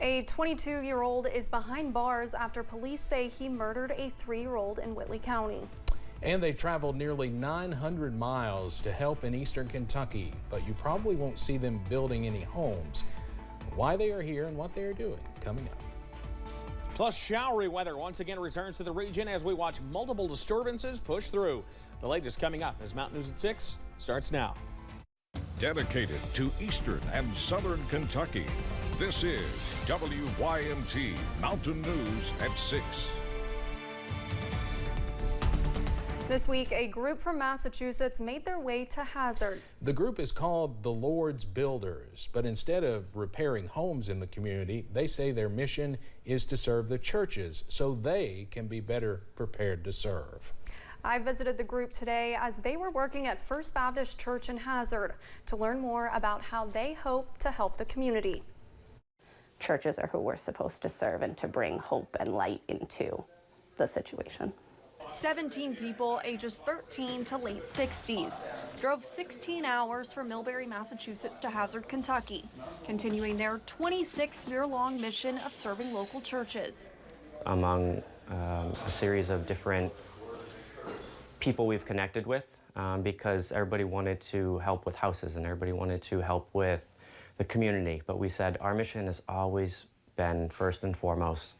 A 22-year-old is behind bars after police say he murdered a 3-year-old in Whitley County. And they traveled nearly 900 miles to help in eastern Kentucky, but you probably won't see them building any homes. Why they are here and what they are doing coming up. Plus, showery weather once again returns to the region as we watch multiple disturbances push through. The latest coming up as Mountain News at 6 starts now. Dedicated to eastern and southern Kentucky, this is WYMT Mountain News at 6. This week, a group from Massachusetts made their way to Hazard. The group is called the Lord's Builders, but instead of repairing homes in the community, they say their mission is to serve the churches so they can be better prepared to serve. I visited the group today as they were working at First Baptist Church in Hazard to learn more about how they hope to help the community. Churches are who we're supposed to serve and to bring hope and light into the situation. 17 people ages 13 to late 60s drove 16 hours from Millbury, Massachusetts to Hazard, Kentucky, continuing their 26-year-long mission of serving local churches. Among a series of different people we've connected with because everybody wanted to help with houses and everybody wanted to help with the community, but we said our mission has always been first and foremost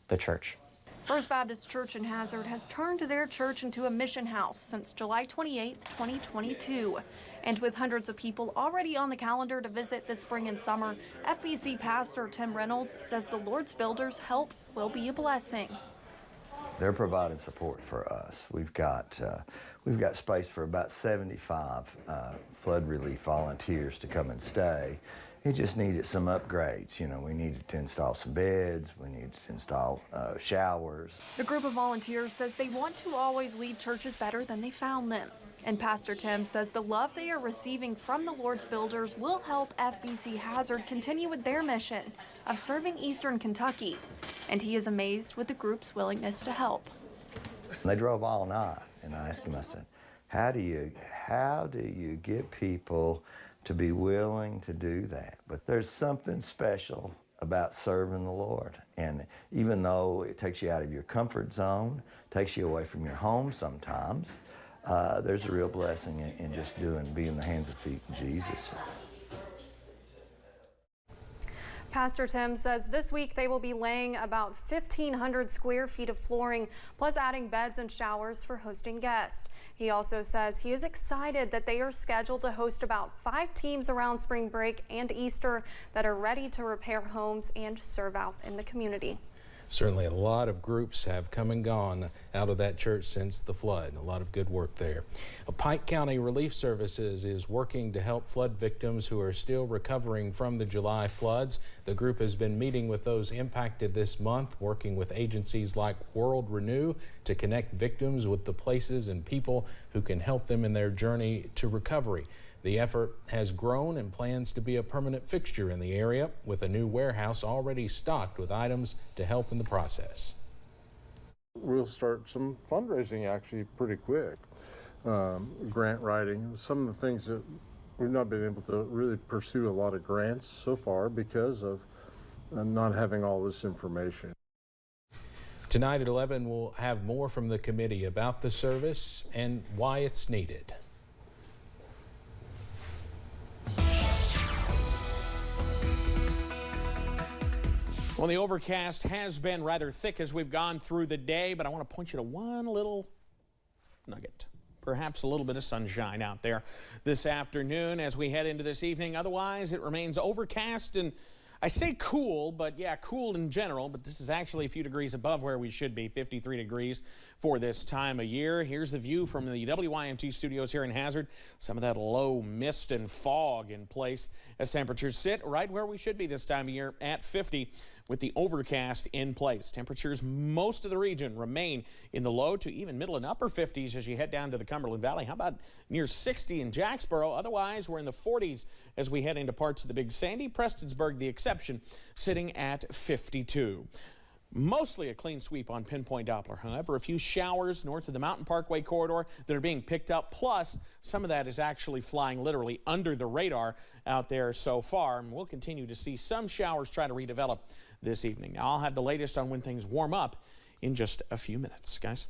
the church. First Baptist Church in Hazard has turned their church into a mission house since July 28, 2022. And with hundreds of people already on the calendar to visit this spring and summer, FBC Pastor Tim Reynolds says the Lord's Builders' help will be a blessing. They're providing support for us. We've got space for about 75 flood relief volunteers to come and stay. It just needed some upgrades. You know, we needed to install some beds, we needed to install showers. The group of volunteers says they want to always leave churches better than they found them. And Pastor Tim says the love they are receiving from the Lord's Builders will help FBC Hazard continue with their mission of serving eastern Kentucky. And he is amazed with the group's willingness to help. They drove all night, and I asked him, I said, how do you get people to be willing to do that? But there's something special about serving the Lord. And even though it takes you out of your comfort zone, takes you away from your home sometimes, there's a real blessing in just being the hands and feet of Jesus. Pastor Tim says this week they will be laying about 1,500 square feet of flooring, plus adding beds and showers for hosting guests. He also says he is excited that they are scheduled to host about 5 teams around spring break and Easter that are ready to repair homes and serve out in the community. Certainly a lot of groups have come and gone out of that church since the flood. A lot of good work there. Pike County Relief Services is working to help flood victims who are still recovering from the July floods. The group has been meeting with those impacted this month, working with agencies like World Renew to connect victims with the places and people who can help them in their journey to recovery. The effort has grown and plans to be a permanent fixture in the area, with a new warehouse already stocked with items to help in the process. We'll start some fundraising actually pretty quick. Grant writing, some of the things that we've not been able to really pursue a lot of grants so far because of not having all this information. Tonight at 11, we'll have more from the committee about the service and why it's needed. Well, the overcast has been rather thick as we've gone through the day, but I want to point you to one little nugget. Perhaps a little bit of sunshine out there this afternoon as we head into this evening. Otherwise, it remains overcast and I say cool, but yeah, cool in general, but this is actually a few degrees above where we should be, 53 degrees for this time of year. Here's the view from the WYMT studios here in Hazard. Some of that low mist and fog in place as temperatures sit right where we should be this time of year at 50 with the overcast in place. Temperatures most of the region remain in the low to even middle and upper 50s as you head down to the Cumberland Valley. How about near 60 in Jacksboro? Otherwise, we're in the 40s as we head into parts of the Big Sandy. Prestonsburg, the exception, sitting at 52. Mostly a clean sweep on Pinpoint Doppler. However, a few showers north of the Mountain Parkway corridor that are being picked up. Plus, some of that is actually flying literally under the radar out there so far. And we'll continue to see some showers try to redevelop this evening. Now, I'll have the latest on when things warm up in just a few minutes, guys.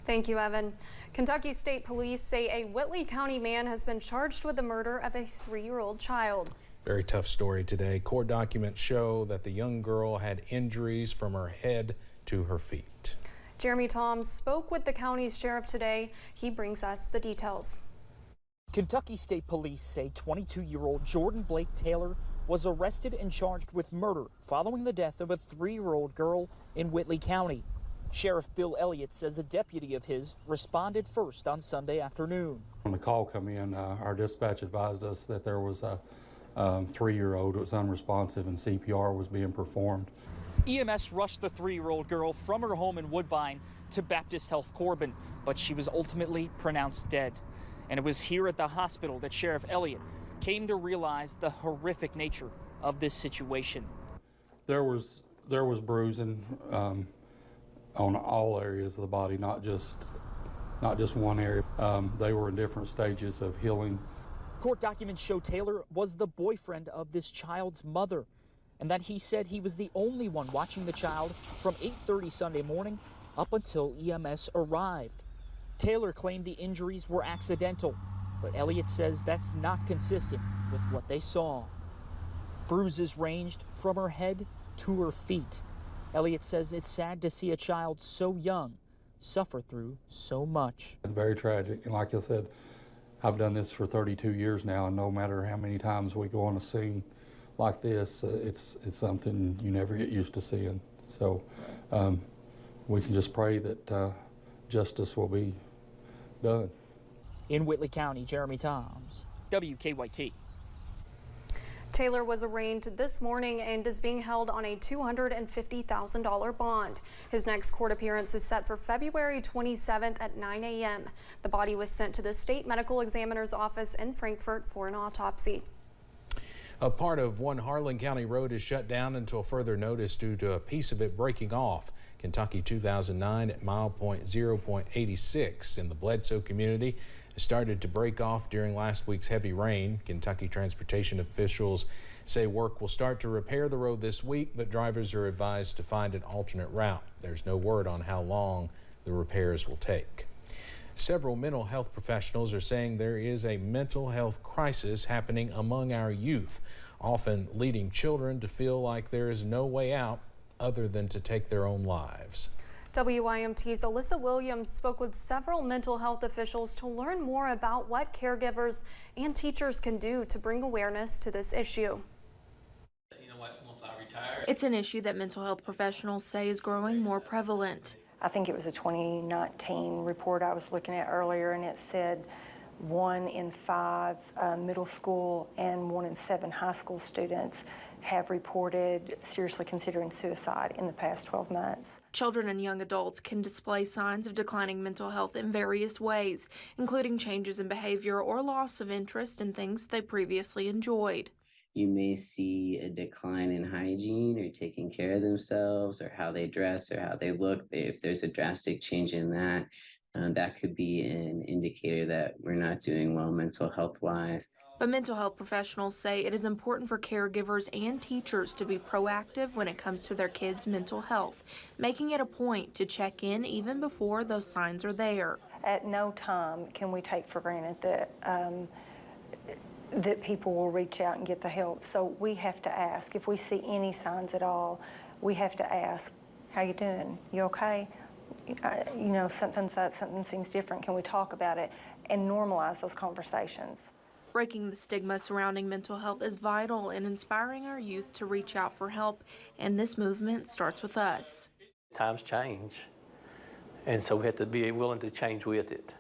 Thank you, Evan. Kentucky State Police say a Whitley County man has been charged with the murder of a 3-year-old child. Very tough story today. Court documents show that the young girl had injuries from her head to her feet. Jeremy Toms spoke with the county's sheriff today. He brings us the details. Kentucky State Police say 22-year-old Jordan Blake Taylor was arrested and charged with murder following the death of a 3-year-old girl in Whitley County. Sheriff Bill Elliott says a deputy of his responded first on Sunday afternoon. When the call came in, our dispatch advised us that there was a 3-year-old who was unresponsive and CPR was being performed. EMS rushed the 3-year-old girl from her home in Woodbine to Baptist Health Corbin, but she was ultimately pronounced dead. And it was here at the hospital that Sheriff Elliott came to realize the horrific nature of this situation. There was bruising on all areas of the body, not just one area. They were in different stages of healing. Court documents show Taylor was the boyfriend of this child's mother, and that he said he was the only one watching the child from 8:30 Sunday morning up until EMS arrived. Taylor claimed the injuries were accidental, but Elliott says that's not consistent with what they saw. Bruises ranged from her head to her feet. Elliott says it's sad to see a child so young suffer through so much. Very tragic, and like I said, I've done this for 32 years now, and no matter how many times we go on a scene like this, it's something you never get used to seeing. So we can just pray that justice will be done. In Whitley County, Jeremy Toms, WKYT. Taylor was arraigned this morning and is being held on a $250,000 bond. His next court appearance is set for February 27th at 9 a.m. The body was sent to the state medical examiner's office in Frankfort for an autopsy. A part of one Harlan County road is shut down until further notice due to a piece of it breaking off. Kentucky 2009 at mile point 0.86 in the Bledsoe community started to break off during last week's heavy rain. Kentucky transportation officials say work will start to repair the road this week, but drivers are advised to find an alternate route. There's no word on how long the repairs will take. Several mental health professionals are saying there is a mental health crisis happening among our youth, often leading children to feel like there is no way out other than to take their own lives. WYMT's Alyssa Williams spoke with several mental health officials to learn more about what caregivers and teachers can do to bring awareness to this issue. It's an issue that mental health professionals say is growing more prevalent. I think it was a 2019 report I was looking at earlier, and it said 1 in 5 middle school and 1 in 7 high school students have reported seriously considering suicide in the past 12 months. Children and young adults can display signs of declining mental health in various ways, including changes in behavior or loss of interest in things they previously enjoyed. You may see a decline in hygiene or taking care of themselves or how they dress or how they look. If there's a drastic change in that, that could be an indicator that we're not doing well mental health-wise. But mental health professionals say it is important for caregivers and teachers to be proactive when it comes to their kids' mental health, making it a point to check in even before those signs are there. At no time can we take for granted that people will reach out and get the help. So we have to ask. If we see any signs at all, we have to ask, how you doing? You okay? You know, something's up, something seems different. Can we talk about it and normalize those conversations? Breaking the stigma surrounding mental health is vital in inspiring our youth to reach out for help, and this movement starts with us. Times change, and so we have to be willing to change with it.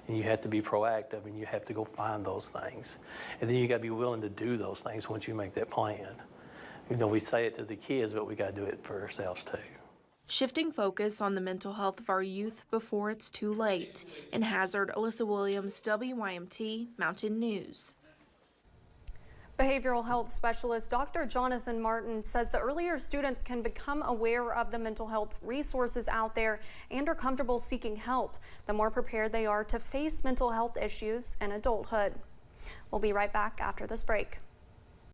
And you have to be proactive, and you have to go find those things. And then you got to be willing to do those things once you make that plan. You know, we say it to the kids, but we got to do it for ourselves too. Shifting focus on the mental health of our youth before it's too late. In Hazard, Alyssa Williams, WYMT Mountain News. Behavioral health specialist Dr. Jonathan Martin says the earlier students can become aware of the mental health resources out there and are comfortable seeking help, the more prepared they are to face mental health issues in adulthood. We'll be right back after this break.